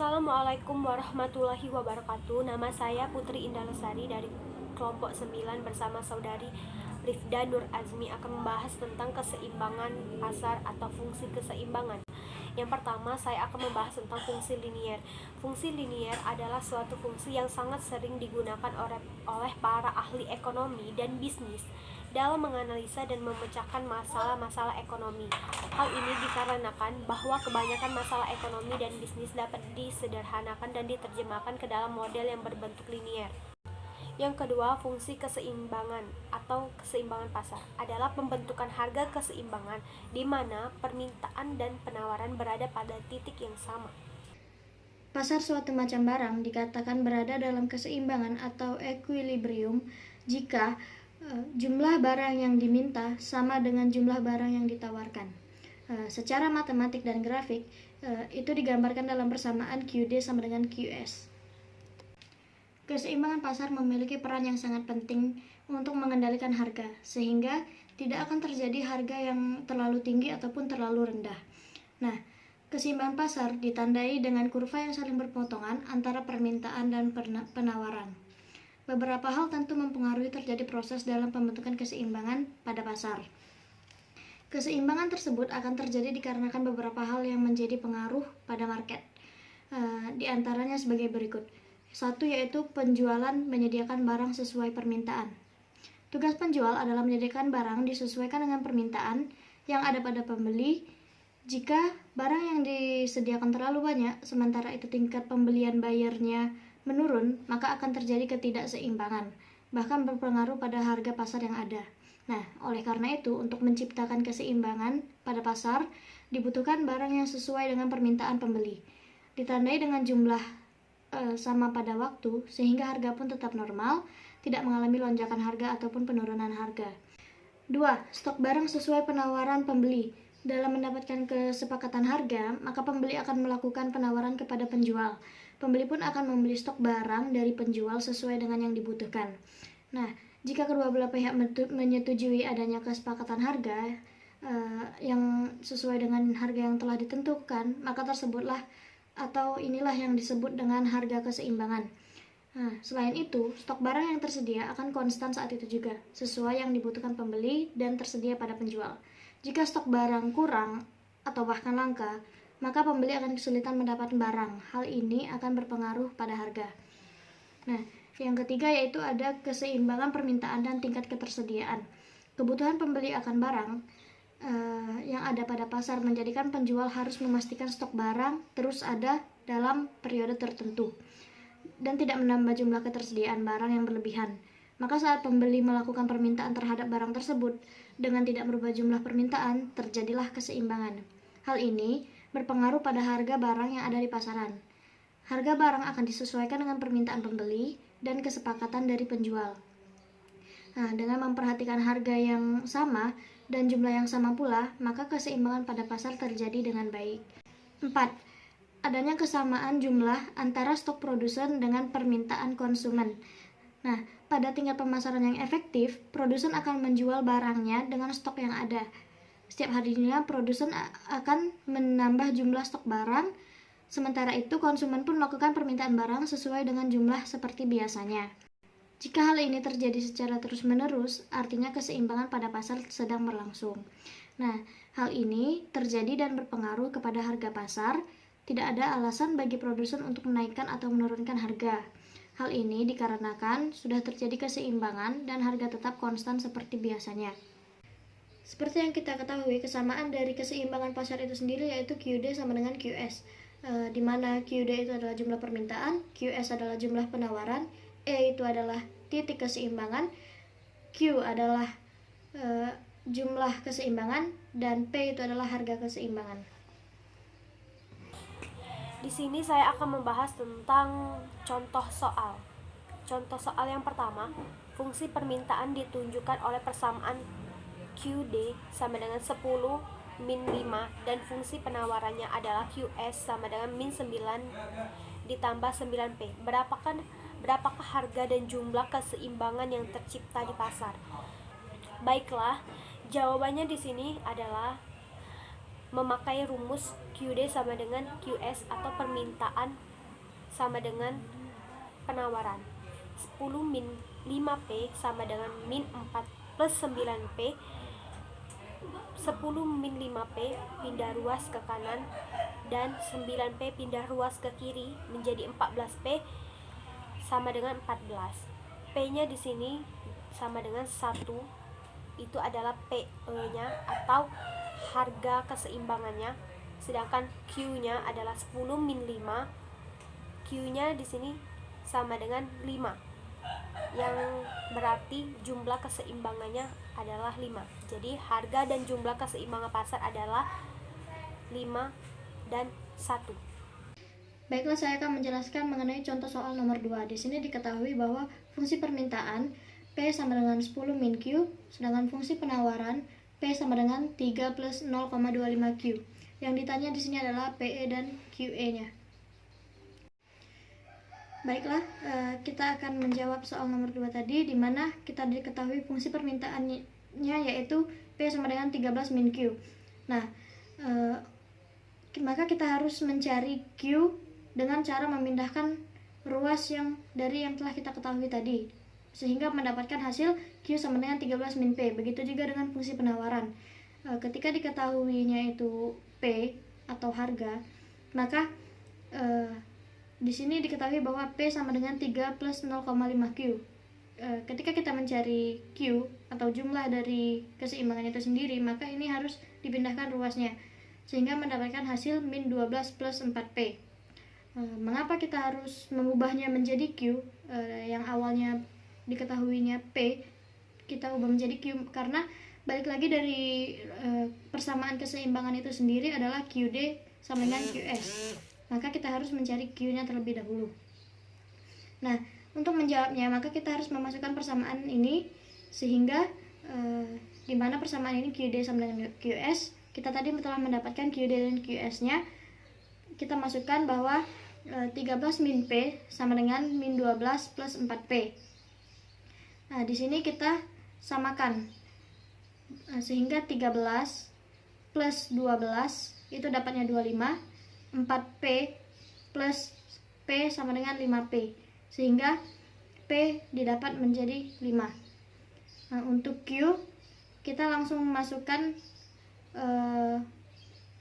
Assalamualaikum warahmatullahi wabarakatuh. Nama saya Putri Indah Lesari dari kelompok 9 bersama saudari Rifda Nur Azmi akan membahas tentang keseimbangan pasar atau fungsi keseimbangan. Yang pertama, saya akan membahas tentang fungsi linier. Fungsi linier adalah suatu fungsi yang sangat sering digunakan oleh para ahli ekonomi dan bisnis dalam menganalisa dan memecahkan masalah-masalah ekonomi. Hal ini dikarenakan bahwa kebanyakan masalah ekonomi dan bisnis dapat disederhanakan dan diterjemahkan ke dalam model yang berbentuk linier. Yang kedua, fungsi keseimbangan atau keseimbangan pasar adalah pembentukan harga keseimbangan di mana permintaan dan penawaran berada pada titik yang sama. Pasar suatu macam barang dikatakan berada dalam keseimbangan atau equilibrium jika jumlah barang yang diminta sama dengan jumlah barang yang ditawarkan. Secara matematik dan grafik, itu digambarkan dalam persamaan QD sama dengan QS. Keseimbangan pasar memiliki peran yang sangat penting untuk mengendalikan harga, sehingga tidak akan terjadi harga yang terlalu tinggi ataupun terlalu rendah. Nah, keseimbangan pasar ditandai dengan kurva yang saling berpotongan antara permintaan dan penawaran. Beberapa hal tentu mempengaruhi terjadi proses dalam pembentukan keseimbangan pada pasar. Keseimbangan tersebut akan terjadi dikarenakan beberapa hal yang menjadi pengaruh pada market. Di antaranya sebagai berikut. Satu, yaitu penjualan menyediakan barang sesuai permintaan. Tugas penjual adalah menyediakan barang disesuaikan dengan permintaan yang ada pada pembeli. Jika barang yang disediakan terlalu banyak, sementara itu tingkat pembelian bayarnya menurun, maka akan terjadi ketidakseimbangan, bahkan berpengaruh pada harga pasar yang ada. Nah, oleh karena itu, untuk menciptakan keseimbangan pada pasar, dibutuhkan barang yang sesuai dengan permintaan pembeli, ditandai dengan jumlah sama pada waktu, sehingga harga pun tetap normal, tidak mengalami lonjakan harga ataupun penurunan harga. 2. Stok barang sesuai penawaran pembeli. Dalam mendapatkan kesepakatan harga, maka pembeli akan melakukan penawaran kepada penjual. Pembeli pun akan membeli stok barang dari penjual sesuai dengan yang dibutuhkan. Nah, jika kedua belah pihak menyetujui adanya kesepakatan harga yang sesuai dengan harga yang telah ditentukan, maka tersebutlah atau inilah yang disebut dengan harga keseimbangan. Nah, selain itu, stok barang yang tersedia akan konstan saat itu juga, sesuai yang dibutuhkan pembeli dan tersedia pada penjual. Jika stok barang kurang atau bahkan langka, maka pembeli akan kesulitan mendapat barang. Hal ini akan berpengaruh pada harga. Nah, yang ketiga yaitu ada keseimbangan permintaan dan tingkat ketersediaan. Kebutuhan pembeli akan barang yang ada pada pasar menjadikan penjual harus memastikan stok barang terus ada dalam periode tertentu dan tidak menambah jumlah ketersediaan barang yang berlebihan. Maka saat pembeli melakukan permintaan terhadap barang tersebut dengan tidak merubah jumlah permintaan, terjadilah keseimbangan. Hal ini berpengaruh pada harga barang yang ada di pasaran. Harga barang akan disesuaikan dengan permintaan pembeli dan kesepakatan dari penjual. Nah, dengan memperhatikan harga yang sama dan jumlah yang sama pula, maka keseimbangan pada pasar terjadi dengan baik. 4. Adanya kesamaan jumlah antara stok produsen dengan permintaan konsumen. Nah, pada tingkat pemasaran yang efektif, produsen akan menjual barangnya dengan stok yang ada. Setiap harinya, produsen akan menambah jumlah stok barang, sementara itu konsumen pun melakukan permintaan barang sesuai dengan jumlah seperti biasanya. Jika hal ini terjadi secara terus-menerus, artinya keseimbangan pada pasar sedang berlangsung. Nah, hal ini terjadi dan berpengaruh kepada harga pasar. Tidak ada alasan bagi produsen untuk menaikkan atau menurunkan harga. Hal ini dikarenakan sudah terjadi keseimbangan dan harga tetap konstan seperti biasanya. Seperti yang kita ketahui, kesamaan dari keseimbangan pasar itu sendiri yaitu QD sama dengan QS, di mana QD itu adalah jumlah permintaan, QS adalah jumlah penawaran, E itu adalah titik keseimbangan, Q adalah jumlah keseimbangan, dan P itu adalah harga keseimbangan. Di sini saya akan membahas tentang contoh soal. Contoh soal yang pertama, fungsi permintaan ditunjukkan oleh persamaan QD sama dengan 10 min 5 dan fungsi penawarannya adalah QS sama dengan min 9 ditambah 9P. Berapakah harga dan jumlah keseimbangan yang tercipta di pasar? Baiklah, jawabannya di sini adalah memakai rumus QD sama dengan QS atau permintaan sama dengan penawaran. 10 min 5P sama dengan min 4 plus 9P. 10 min 5P pindah ruas ke kanan dan 9P pindah ruas ke kiri menjadi 14P sama dengan 14. P-nya di sini sama dengan 1. Itu adalah PE-nya atau harga keseimbangannya. Sedangkan Q-nya adalah 10 min 5. Q-nya di sini sama dengan 5. Yang berarti jumlah keseimbangannya adalah 5. Jadi harga dan jumlah keseimbangan pasar adalah 5 dan 1. Baiklah, saya akan menjelaskan mengenai contoh soal nomor 2. Di sini diketahui bahwa fungsi permintaan P sama dengan 10 min Q, sedangkan fungsi penawaran P sama dengan 3 plus 0,25 Q. Yang ditanya di sini adalah PE dan QE-nya. Baiklah, kita akan menjawab soal nomor 2 tadi, di mana kita diketahui fungsi permintaannya yaitu P sama dengan 13 min Q. Nah, maka kita harus mencari Q dengan cara memindahkan ruas yang telah kita ketahui tadi, sehingga mendapatkan hasil Q sama dengan 13 min P. Begitu juga dengan fungsi penawaran. Ketika diketahuinya itu P atau harga, maka di sini diketahui bahwa P sama dengan 3 plus 0,5 Q. Ketika kita mencari Q atau jumlah dari keseimbangan itu sendiri, maka ini harus dipindahkan ruasnya sehingga mendapatkan hasil min 12 plus 4P. Mengapa kita harus mengubahnya menjadi Q? Yang awalnya diketahuinya P, kita ubah menjadi Q karena balik lagi dari persamaan keseimbangan itu sendiri adalah QD sama dengan QS. Maka kita harus mencari Q-nya terlebih dahulu. Nah, untuk menjawabnya, maka kita harus memasukkan persamaan ini sehingga di mana persamaan ini QD sama dengan QS, kita tadi telah mendapatkan QD dan QS-nya. Kita masukkan bahwa 13 min P sama dengan min 12 plus 4P. Nah, di sini kita samakan. Sehingga 13 plus 12 itu dapatnya 25. 4P plus P sama dengan 5P, sehingga P didapat menjadi 5. Nah, untuk Q kita langsung masukkan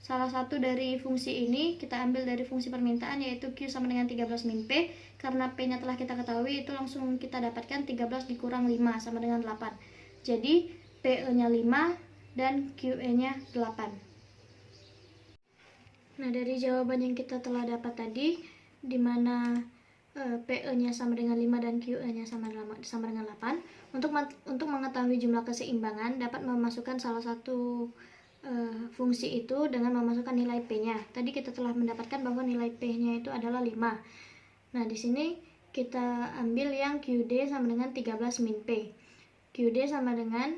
salah satu dari fungsi ini, kita ambil dari fungsi permintaan yaitu Q sama dengan 13 min P. Karena P nya telah kita ketahui, itu langsung kita dapatkan 13 dikurang 5 sama dengan 8. Jadi PE nya 5 dan QE nya 8. Nah, dari jawaban yang kita telah dapat tadi, di mana PE-nya sama dengan 5 dan QE-nya sama dengan 8, untuk mengetahui jumlah keseimbangan dapat memasukkan salah satu fungsi itu dengan memasukkan nilai P-nya. Tadi kita telah mendapatkan bahwa nilai P-nya itu adalah 5. Nah, di sini kita ambil yang QD sama dengan 13 min P. QD sama dengan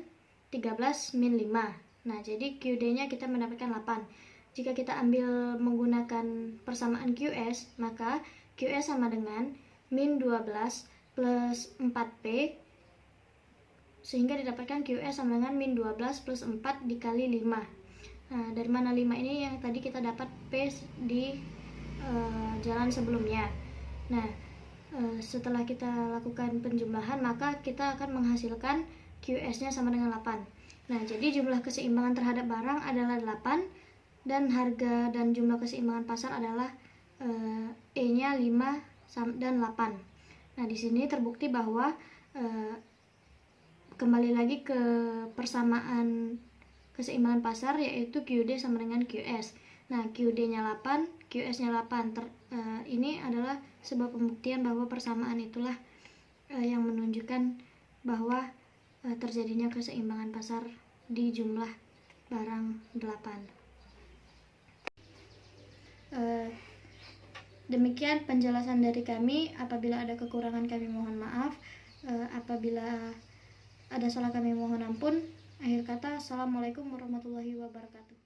13 min 5. Nah, jadi QD-nya kita mendapatkan 8. Jika kita ambil menggunakan persamaan QS, maka QS sama dengan min 12 plus 4P, sehingga didapatkan QS sama dengan min 12 plus 4 dikali 5. Nah, dari mana 5 ini? Yang tadi kita dapat P di jalan sebelumnya. Nah, setelah kita lakukan penjumlahan, maka kita akan menghasilkan QS-nya sama dengan 8. Nah, jadi jumlah keseimbangan terhadap barang adalah 8, dan harga dan jumlah keseimbangan pasar adalah E-nya 5 dan 8. Nah, di sini terbukti bahwa kembali lagi ke persamaan keseimbangan pasar yaitu QD sama dengan QS. Nah, QD-nya 8, QS-nya 8. Ini adalah sebuah pembuktian bahwa persamaan itulah yang menunjukkan bahwa terjadinya keseimbangan pasar di jumlah barang 8. Demikian penjelasan dari kami. Apabila ada kekurangan kami mohon maaf. Apabila ada salah kami mohon ampun. Akhir kata, assalamualaikum warahmatullahi wabarakatuh.